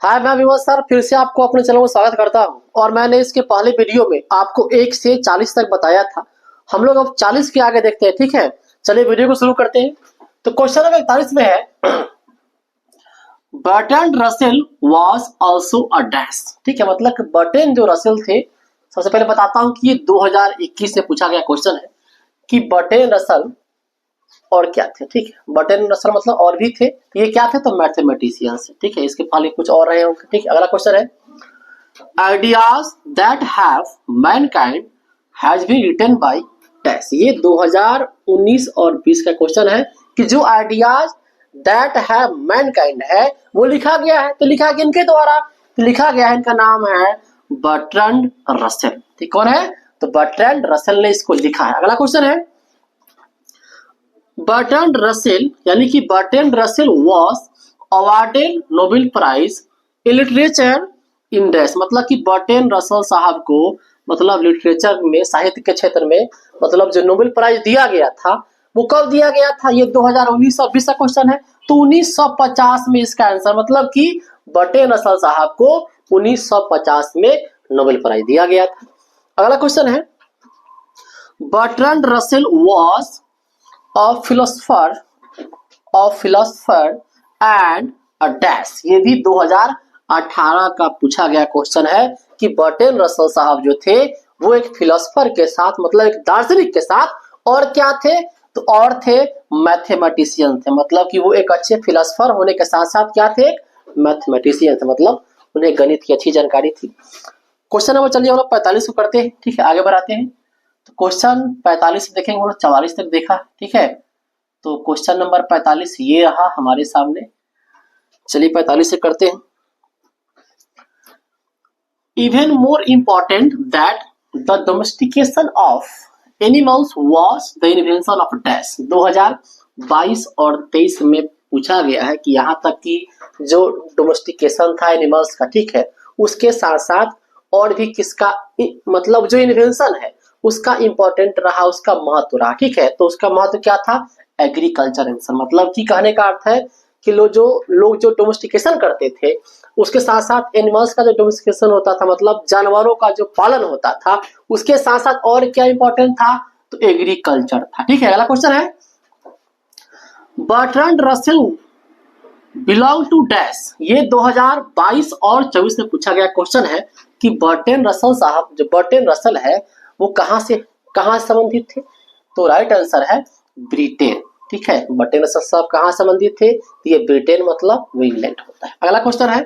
हाय, मैं विमल सर फिर से आपको अपने चैनल में स्वागत करता हूं। और मैंने इसके पहले वीडियो में आपको 1 से 40 तक बताया था। हम लोग अब 40 के आगे देखते हैं, ठीक है। चलिए वीडियो को शुरू करते हैं। तो क्वेश्चन नंबर 41 में है Bertrand Russell was also a dash. ठीक है, मतलब बर्ट्रैंड जो रसेल थे, सबसे पहले बताता हूं कि ये 2021 से पूछा गया क्वेश्चन है कि बर्ट्रैंड रसेल और क्या थे। ठीक है, बर्ट्रैंड रसेल मतलब और भी थे, ये क्या थे, तो मैथमेटिशियंस। ठीक है, इसके पहले कुछ और रहे होंगे। ठीक है, अगला क्वेश्चन है ideas that have mankind has been written by dash. ये 2019 और 20 का क्वेश्चन है कि जो आइडियाज दैट हैव मैनकाइंड है वो लिखा गया है। तो लिखा गया इनके द्वारा, तो लिखा गया है, इनका नाम है बर्ट्रैंड रसेल। ठीक, कौन है, तो बर्ट्रैंड रसेल ने इसको लिखा है। अगला क्वेश्चन है बर्ट्रैंड रसेल यानी कि Bertrand Russell was awarded Nobel prize in literature in dash. मतलब कि बर्ट्रैंड रसेल साहब को मतलब लिटरेचर में, साहित्य के क्षेत्र में मतलब जो नोबेल प्राइज दिया गया था वो कब दिया गया था, ये 2019 और 20 का क्वेश्चन है। तो 1950 में इसका आंसर, मतलब कि बर्ट्रैंड रसेल साहब को 1950 में नोबेल प्राइज दिया गया था। अगला क्वेश्चन है Bertrand Russell was a philosopher and a dash। ये भी 2018 का पूछा गया क्वेश्चन है कि बर्ट्रैंड रसेल साहब जो थे वो एक फिलोसफर के साथ, मतलब एक दार्शनिक के साथ, और क्या थे, तो और थे मैथमेटिशियन थे। मतलब कि वो एक अच्छे फिलोसफर होने के साथ साथ क्या थे, मैथमेटिशियन थे, मतलब उन्हें गणित की अच्छी जानकारी थी। क्वेश्चन नंबर चलिए हम लोग 45 को करते हैं। ठीक है, आगे बढ़ाते हैं। तो क्वेश्चन 45 देखेंगे, हम लोग 44 तक देखा। ठीक है, तो क्वेश्चन नंबर 45 ये रहा हमारे सामने। चलिए 45 से करते हैं। Even more important that the domestication of animals was the invention of dash. 2022 और 23 में पूछा गया है कि यहाँ तक कि जो डोमेस्टिकेशन था एनिमल्स का, ठीक है, उसके साथ साथ और भी किसका, मतलब जो इन्वेंशन है उसका इंपॉर्टेंट रहा, उसका महत्व रहा। ठीक है, तो उसका महत्व क्या था, एग्रीकल्चर इन्वेंशन। मतलब कि कहने का अर्थ है कि लोग जो डोमेस्टिकेशन करते थे उसके साथ साथ एनिमल्स का जो डोमेस्टिकेशन होता था, मतलब जानवरों का जो पालन होता था, उसके साथ साथ और क्या इंपॉर्टेंट था, तो एग्रीकल्चर था। ठीक है, अगला क्वेश्चन है Bertrand Russell belong to dash. ये 2022 और 24 में पूछा गया क्वेश्चन है कि बर्ट्रैंड रसेल साहब, जो बर्ट्रैंड रसेल है वो कहां से संबंधित थे, तो राइट आंसर है ब्रिटेन। ठीक है, बर्ट्रैंड रसेल साहब कहां संबंधित थे, तो ये ब्रिटेन मतलब वो इंग्लैंड होता है। अगला क्वेश्चन है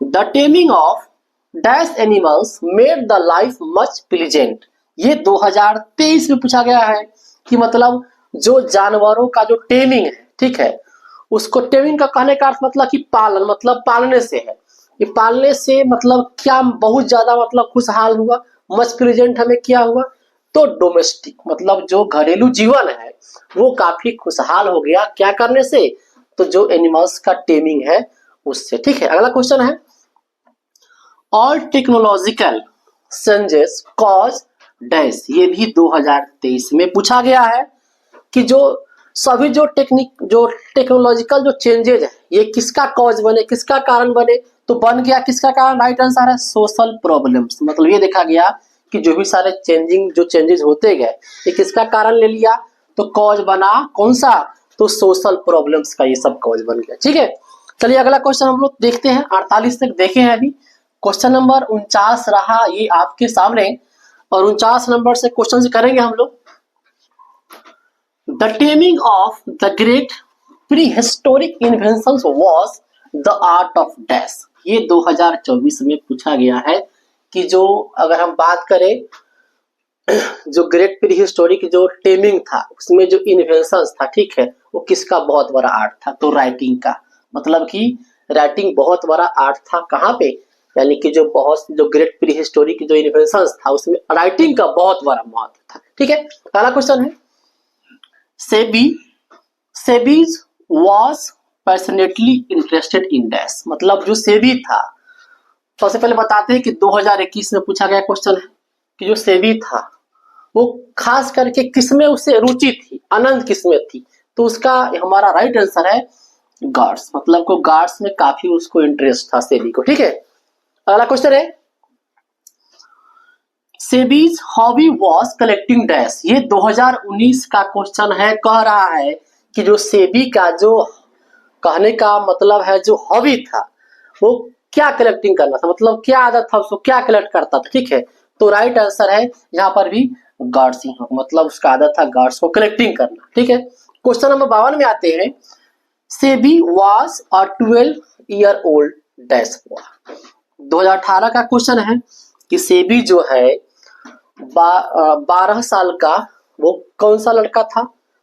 the taming of dash animals made the life much pleasant. ये 2023 में पूछा गया है कि मतलब जो जानवरों का जो टेमिंग है, ठीक है, उसको टेमिंग का कहने का अर्थ मतलब कि पालन, मतलब पालने से है। ये पालने से मतलब क्या, बहुत ज्यादा मतलब खुशहाल हुआ। मच प्रेजेंट हमें क्या हुआ, तो डोमेस्टिक मतलब जो घरेलू जीवन है वो काफी खुशहाल हो गया, क्या करने से, तो जो एनिमल्स का टेमिंग है उससे। ठीक है, अगला क्वेश्चन है all technological changes cause dash. ये भी 2023 में पूछा गया है कि जो सभी जो टेक्नोलॉजिकल जो चेंजेज है ये किसका कॉज बने, किसका कारण बने, तो बन गया किसका कारण, राइट आंसर है सोशल प्रॉब्लम्स। मतलब ये देखा गया कि जो भी सारे चेंजेस होते गए ये किसका कारण ले लिया, तो कॉज बना कौन सा, तो सोशल प्रॉब्लम्स का ये सब कॉज बन गया। ठीक है, चलिए अगला क्वेश्चन हम लोग देखते हैं। 48 तक देखे हैं अभी। क्वेश्चन नंबर 49 रहा ये आपके सामने, और 49 नंबर से क्वेश्चन करेंगे हम लोग। The taming of the great prehistoric inventions was the art of dash। ये 2024 में पूछा गया है कि जो, अगर हम बात करें जो ग्रेट प्रीहिस्टोरिक जो टेमिंग था उसमें जो इन्वेंशंस था, ठीक है, वो किसका बहुत बड़ा आर्ट था, तो राइटिंग का। मतलब कि राइटिंग बहुत बड़ा आर्ट था, कहाँ पे, यानी कि जो ग्रेट प्रीहिस्टोरिक जो इन्वेंशंस था उसमें राइटिंग का बहुत बड़ा महत्व था। ठीक है, पहला क्वेश्चन है सेबीज was passionately interested in dash. मतलब जो सेबी था, सबसे पहले बताते हैं कि 2021 में पूछा गया क्वेश्चन है कि जो सेबी था वो खास करके किसमें उसे रुचि थी, अनंत किसमें थी, तो उसका हमारा राइट आंसर है गार्ड्स, मतलब को गार्ड्स में काफी उसको इंटरेस्ट था सेबी को। ठीक है, अगला क्वेश्चन है SEBI's hobby was collecting dash. ये 2019 का क्वेश्चन है, कह रहा है कि जो सेबी का जो कहने का मतलब है जो हॉबी था वो क्या कलेक्टिंग करना था, मतलब क्या आदत था उसको, क्या कलेक्ट करता था। ठीक है, तो राइट आंसर है यहाँ पर भी गार्ड्स ही, मतलब उसका आदत था गार्ड्स को कलेक्टिंग करना। ठीक है, क्वेश्चन नंबर 52 में आते हैं SEBI was a 12-year old dash हुआ। 2018 का क्वेश्चन है कि सेबी जो है 12 साल का वो कौन सा लड़का था,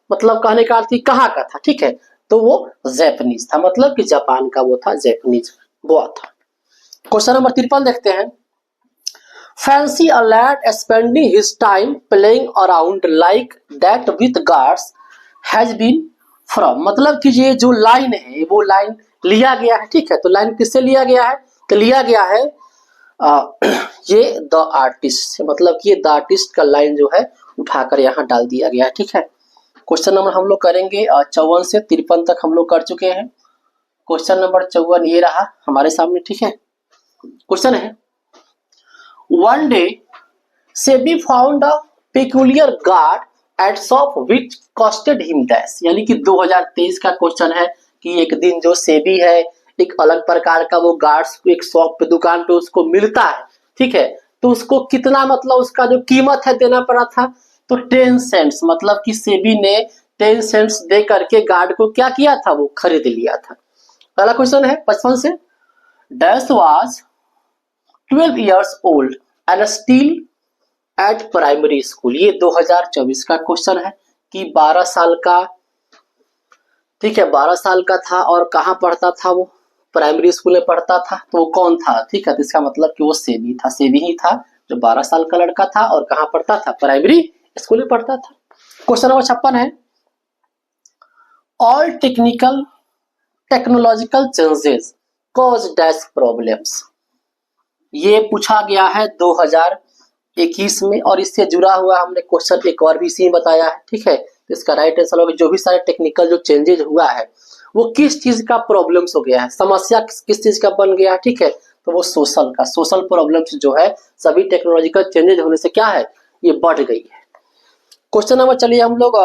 मतलब कहने का अर्थ कहाँ का था। ठीक है, तो वो जैपनीज था, मतलब कि जापान का वो था, जैपनीज वो था। क्वेश्चन नंबर 53 देखते हैं fancy a lad spending his time playing around like that with guards has been from, मतलब कि ये जो लाइन है वो लाइन लिया गया है। ठीक है, तो लाइन किससे लिया गया है, तो लिया गया है ये द आर्टिस्ट से, मतलब कि ये द आर्टिस्ट का लाइन जो है उठाकर यहाँ डाल दिया गया है। ठीक है, क्वेश्चन नंबर हम लोग करेंगे 54 से 53 तक हम लोग कर चुके हैं। क्वेश्चन नंबर 54 ये रहा हमारे सामने। ठीक है, क्वेश्चन है one day SEBI found a peculiar guard eight shop which costed him dash, यानी कि 2023 का क्वेश्चन है कि एक दिन जो सेबी है एक अलग प्रकार का वो गार्ड्स एक शॉप पे दुकान पे उसको मिलता है। ठीक है, तो उसको कितना, मतलब उसका जो कीमत है देना पड़ा था, तो 10 सेंट्स, मतलब कि सेबी ने 10 सेंट्स दे करके गार्ड को क्या किया था, वो खरीद लिया था। पहला क्वेश्चन है 55 से dash was 12 years old and still at primary school. ये 2024 का क्वेश्चन है कि 12 साल का, ठीक है 12 साल का था और कहाँ पढ़ता था, वो प्राइमरी स्कूल में पढ़ता था। तो वो कौन था, ठीक है, तो इसका मतलब कि वो सेबी था, सेबी ही था जो 12 साल का लड़का था और कहाँ पढ़ता था, प्राइमरी स्कूल में पढ़ता था। क्वेश्चन नंबर 56 है all technological changes cause dash problems. ये पूछा गया है 2021 में और इससे जुड़ा हुआ हमने क्वेश्चन एक और भी इसी में बताया है। ठीक है, तो इसका राइट आंसर होगा जो भी सारे टेक्निकल जो चेंजेज हुआ है वो किस चीज का प्रॉब्लम्स हो गया है, समस्या किस चीज का बन गया है। ठीक है, तो वो सोशल प्रॉब्लम्स जो है सभी टेक्नोलॉजिकल चेंजेज होने से क्या है, ये बढ़ गई है। क्वेश्चन नंबर चलिए हम लोग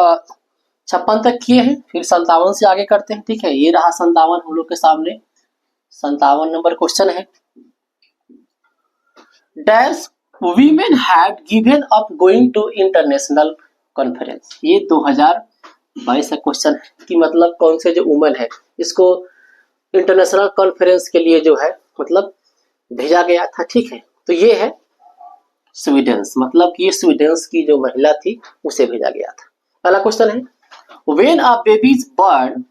56 तक किए हैं, फिर 57 से आगे करते हैं। ठीक है, ये रहा 57 हम लोग के सामने। 57 नंबर क्वेश्चन है dash women had given up going to international conference. ये 2022 का क्वेश्चन है कि मतलब कौन से जो वुमेन है इसको इंटरनेशनल कॉन्फ्रेंस के लिए जो है मतलब भेजा गया था। ठीक है, तो ये है स्वीडन, मतलब कि ये स्वीडन की जो महिला थी उसे भेजा गया था। पहला क्वेश्चन है when a babies burn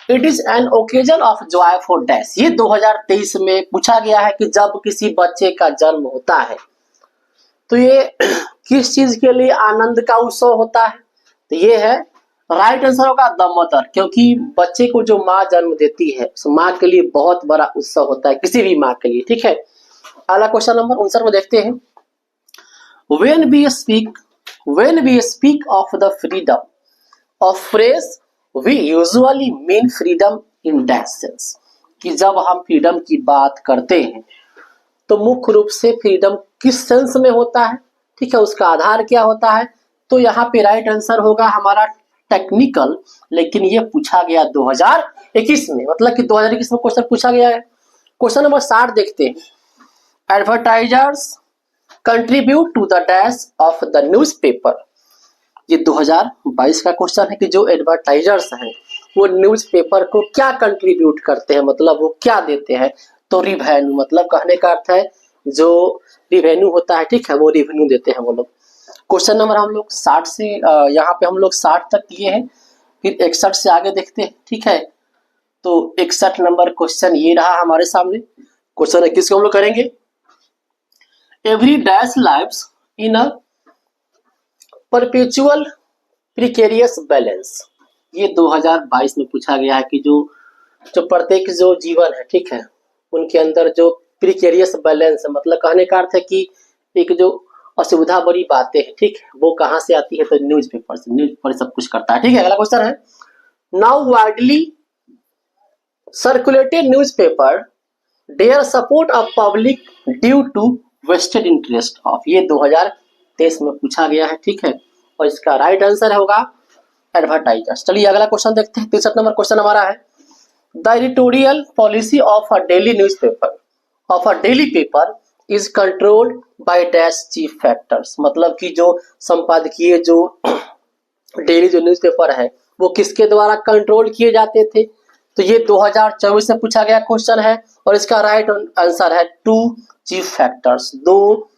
it is an occasion of Joy for dash. ये 2023 में पूछा गया है कि जब किसी बच्चे का जन्म होता है तो ये किस चीज के लिए आनंद का उत्सव होता है, तो ये है राइट आंसर होगा द मदर, क्योंकि बच्चे को जो माँ जन्म देती है उस माँ के लिए बहुत बड़ा उत्सव होता है, किसी भी माँ के लिए। ठीक है, अगला क्वेश्चन नंबर 59 में देखते हैं when we speak of the freedom of phrase we usually mean freedom in that sense, कि जब हम फ्रीडम की बात करते हैं तो मुख्य रूप से फ्रीडम किस सेंस में होता है। ठीक है, उसका आधार क्या होता है, तो यहाँ पे राइट आंसर होगा हमारा टेक्निकल, लेकिन ये पूछा गया 2021 में, मतलब कि 2021 में क्वेश्चन पूछा गया है। क्वेश्चन नंबर 60 देखते हैं advertisers contribute to the dash of the newspaper. ये 2022 का क्वेश्चन है कि जो एडवर्टाइजर्स हैं वो न्यूज़पेपर को क्या कंट्रीब्यूट करते हैं, मतलब वो क्या देते हैं, तो रिवेन्यू, मतलब कहने का अर्थ है जो रिवेन्यू होता है। ठीक है, वो रिवेन्यू देते हैं वो लोग। क्वेश्चन नंबर हम लोग 60 से यहाँ पे हम लोग 60 तक किए हैं, फिर 61 से आगे देखते हैं। ठीक है, तो 61 नंबर क्वेश्चन ये रहा हमारे सामने। क्वेश्चन 21 को हम लोग करेंगे every dash lives in a perpetual precarious balance. ये 2022 में पूछा गया है कि जो प्रत्येक जो जीवन है, ठीक है, उनके अंदर जो प्रिकेरियस बैलेंस है, मतलब कहने का अर्थ है कि एक जो असुविधा बड़ी बातें हैं, ठीक है, वो कहाँ से आती है, तो न्यूज़पेपर से, न्यूज़पेपर सब कुछ करता है। ठीक है, अगला क्वेश्चन है now widely circulated newspaper dare support of public due to vested interest of, ये 2023 में पूछा गया है, ठीक है। और इसका राइट आंसर होगा एडवर्टाइजर्स। चलिए अगला क्वेश्चन देखते हैं। 63 नंबर क्वेश्चन हमारा है, the editorial policy of a daily newspaper is controlled by dash chief factors, मतलब कि जो संपादकीय जो डेली जो न्यूज़पेपर है वो किसके द्वारा कंट्रोल किए जाते थे, तो ये 2024 में पूछा गया क्वेश्चन है। और इसका राइट आंसर है 2 चीफ फैक्टर्स, 2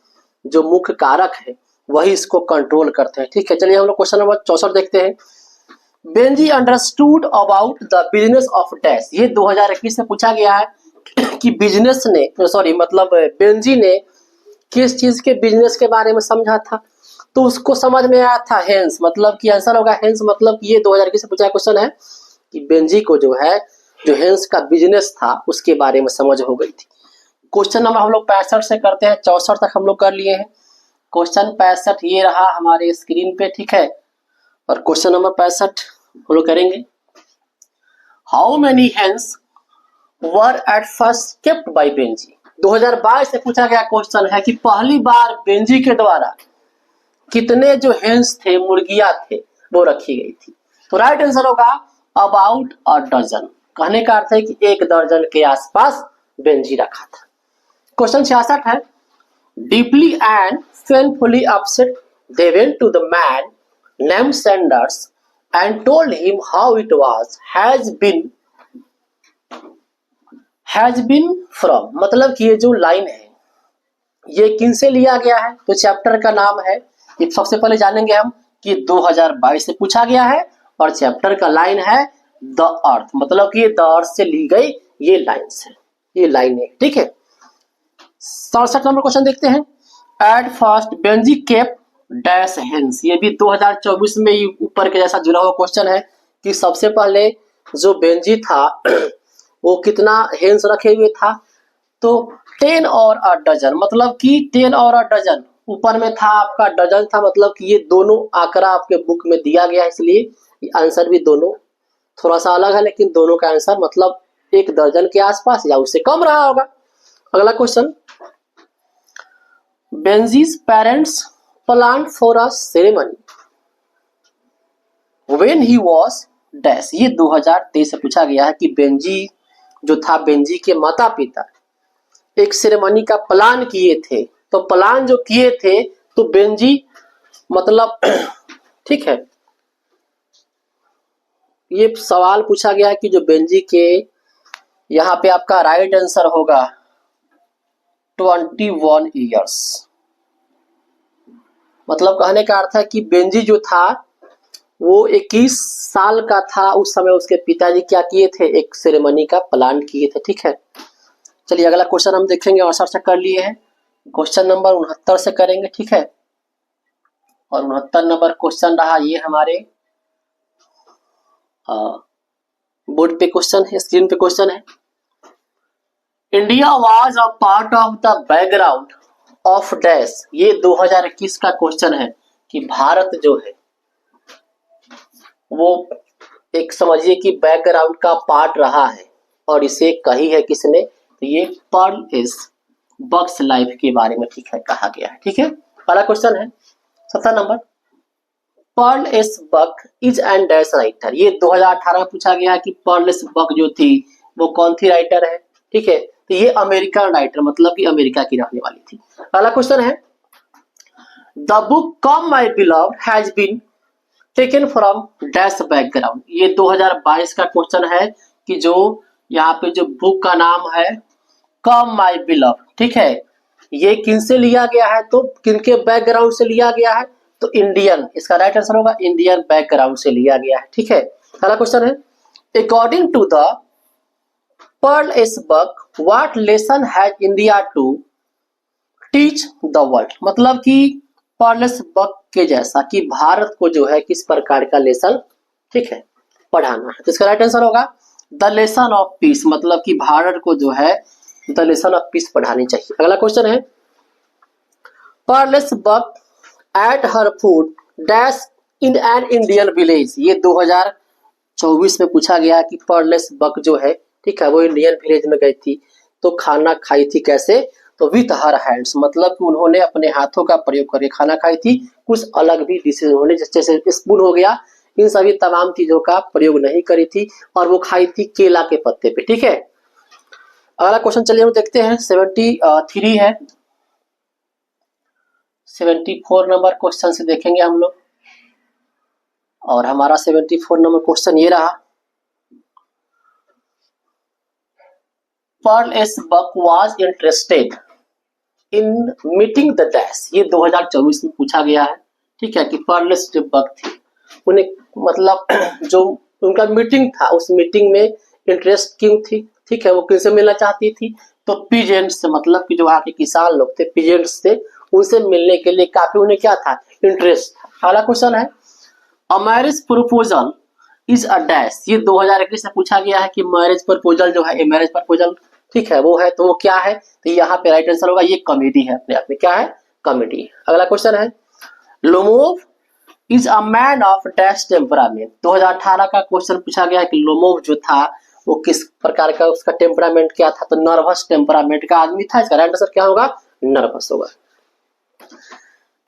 जो मुख्य कारक है वही इसको कंट्रोल करते हैं, ठीक है। चलिए हम लोग क्वेश्चन नंबर 64 देखते हैं। Benji understood about the business of dash, ये 2021 में पूछा गया है कि बिजनेस ने मतलब बेंजी ने किस चीज के बिजनेस के बारे में समझा था, तो उसको समझ में आया था हेंस, मतलब कि आंसर होगा हेंस, मतलब कि ये 2021 से पूछा क्वेश्चन है कि बेंजी को जो है जो हेंस का बिजनेस था उसके बारे में समझ हो गई थी। क्वेश्चन नंबर हम लोग 65 से करते हैं, 64 तक हम लोग कर लिए हैं। क्वेश्चन 65 ये रहा हमारे स्क्रीन पे, ठीक है। और क्वेश्चन नंबर 65 हम लोग करेंगे, how many hence were at first kept bye Benji, 2022 से पूछा गया क्वेश्चन है कि पहली बार बेंजी के द्वारा कितने जो हेंस थे, मुर्गियां थे, वो रखी गई थी। तो राइट आंसर होगा अबाउट अ डजन, कहने का अर्थ है कि 1 दर्जन के आसपास बेंजी रखा था। क्वेश्चन 66 है, deeply and painfully upset they went to the man named Sanders and told him how it was has been from, मतलब कि ये जो लाइन है ये किन से लिया गया है, तो चैप्टर का नाम है, ये सबसे पहले जानेंगे हम कि 2022 से पूछा गया है और चैप्टर का लाइन है द अर्थ, मतलब कि ये द अर्थ से ली गई ये लाइन्स है, ये लाइन है, ठीक है। 67 नंबर क्वेश्चन देखते हैं, at first Benjy kept dash hence, ये भी 2024 में ही ऊपर के जैसा जुड़ा हुआ क्वेश्चन है कि सबसे पहले जो बेंजी था वो कितना हेंस रखे हुए था, तो 10 और अ डजन, मतलब कि 10 और अ डजन, ऊपर में था आपका डजन था, मतलब कि ये दोनों आंकड़ा आपके बुक में दिया गया है, इसलिए आंसर भी दोनों थोड़ा सा अलग है, लेकिन दोनों का आंसर मतलब 1 दर्जन के आसपास या उससे कम रहा होगा। अगला क्वेश्चन, बेंजीज parents planned for a ceremony when he was dash, ये 2023 से पूछा गया है कि बेंजी जो था, बेंजी के माता पिता एक सेरेमनी का प्लान किए थे, तो प्लान जो किए थे तो बेंजी मतलब ठीक है, ये सवाल पूछा गया है कि जो बेंजी के, यहाँ पे आपका राइट आंसर होगा 21 ईयर्स, मतलब कहने का अर्थ है कि बेंजी जो था वो 21 साल का था उस समय, उसके पिताजी क्या किए थे, एक सेरेमनी का प्लान किए थे, ठीक है। चलिए अगला क्वेश्चन हम देखेंगे, और से कर लिए हैं, क्वेश्चन नंबर 69 से करेंगे, ठीक है। और 69 नंबर क्वेश्चन रहा ये हमारे बोर्ड पे क्वेश्चन है, स्क्रीन पे क्वेश्चन है, India was a part of the background of dash, ये 2021 का क्वेश्चन है कि भारत जो है वो एक समझिए कि बैकग्राउंड का पार्ट रहा है, और इसे कही है किसने, तो ये पर्ल इज बक्स लाइफ के बारे में, ठीक है, कहा गया है, ठीक है। पहला क्वेश्चन है 70 नंबर, Pearl S Buck is and dash writer, ये 2018 में पूछा गया है कि पर्ल एस बक जो थी वो कौन थी राइटर है, ठीक है, तो ये अमेरिकन राइटर, मतलब कि अमेरिका की रहने वाली थी। पहला क्वेश्चन है, the book come my beloved has been taken from dash background, ये 2022 का क्वेश्चन है कि जो यहाँ पे जो बुक का नाम है कम माय बिलव्ड, ठीक है, ये किन से लिया गया है, तो किनके बैकग्राउंड से लिया गया है, तो इंडियन, इसका राइट आंसर होगा इंडियन बैकग्राउंड से लिया गया है, ठीक है। अगला क्वेश्चन है, according to the Pearl S Buck what lesson has India to teach the world, मतलब कि पर्ल एस बक के जैसा कि भारत को जो है किस प्रकार का लेसन, ठीक है, पढ़ाना है, तो इसका राइट आंसर होगा द लेसन ऑफ पीस, मतलब कि भारत को जो है द लेसन ऑफ पीस पढ़ानी चाहिए। अगला क्वेश्चन है, Pearl S Buck ate her food dash in an Indian village, ये 2024 में पूछा गया कि पर्ल एस बक जो है ठीक है, वो इंडियन विलेज में गई थी तो खाना खाई थी कैसे, तो विथ हर हैंड्स, मतलब कि उन्होंने अपने हाथों का प्रयोग करके खाना खाई थी। कुछ अलग भी डिशेज उन्होंने जैसे स्पून हो गया, इन सभी तमाम चीजों का प्रयोग नहीं करी थी, और वो खाई थी केला के पत्ते पे। ठीक है, अगला क्वेश्चन चलिए हम देखते हैं। 73 है, 74 नंबर क्वेश्चन से देखेंगे हम लोग, और हमारा 74 नंबर क्वेश्चन ये रहा। Pearl S Buck was interested in meeting the dash, ये 2024 में पूछा गया है। ठीक है, कि पर्ल एस जो बक थी उन्हें मतलब जो उनका मीटिंग था, उस मीटिंग में इंटरेस्ट क्यों थी, ठीक है, वो किनसे मिलना चाहती थी, तो पीजेंट्स से, मतलब कि जो वहाँ के किसान लोग थे, पीजेंट्स थे, उनसे मिलने के लिए काफी उन्हें क्या था, इंटरेस्ट था। अगला क्वेश्चन है, a marriage proposal is a dash, ये 2021 से पूछा गया है कि मैरिज प्रपोजल जो है, मैरिज प्रपोजल, ठीक है, वो है, तो वो क्या है, तो यहाँ पे राइट आंसर होगा, ये कॉमेडी है अपने आप में, क्या है, कॉमेडी। अगला क्वेश्चन है, Lomov is a man of dash temperament, 2018 का क्वेश्चन पूछा गया है कि लोमोव जो था वो किस प्रकार का, उसका टेम्परामेंट क्या था, तो नर्वस टेम्परामेंट का आदमी था। इसका राइट आंसर क्या होगा, नर्वस होगा।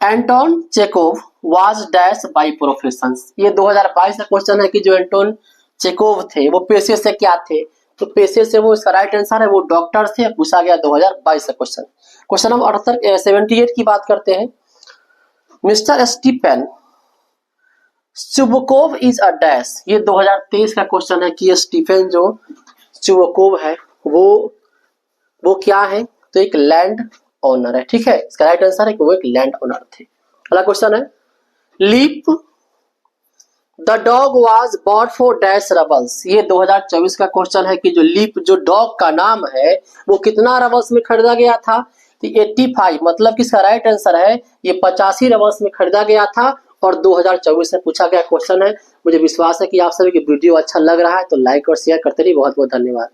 Anton Chekhov was dash by profession, ये 2022 का क्वेश्चन है कि जो एंटोन चेकोव थे वो पेशे से क्या थे, तो पेशे से वो, इसका राइट आंसर है वो डॉक्टर थे, पूछा गया 2022 का क्वेश्चन। क्वेश्चन नंबर 78 की बात करते हैं। Mister Stephen Chubukov is a dash, ये 2023 का क्वेश्चन है कि स्टीफन जो चुबकोव है वो क्या है, तो एक लैंड ओनर है। ठीक है, इसका राइट आंसर है कि वो एक लैंड ओनर थे। अगला क्वेश्चन है, leap the dog was bought for dash rubles, ये 2024 का क्वेश्चन है कि जो लीप जो डॉग का नाम है वो कितना रबल्स में खरीदा गया था, तो 85, मतलब कि इसका राइट आंसर है ये 85 रबल्स में खरीदा गया था, और 2024 में पूछा गया क्वेश्चन है। मुझे विश्वास है कि आप सभी की वीडियो अच्छा लग रहा है, तो लाइक और शेयर करते रहिए। बहुत बहुत धन्यवाद।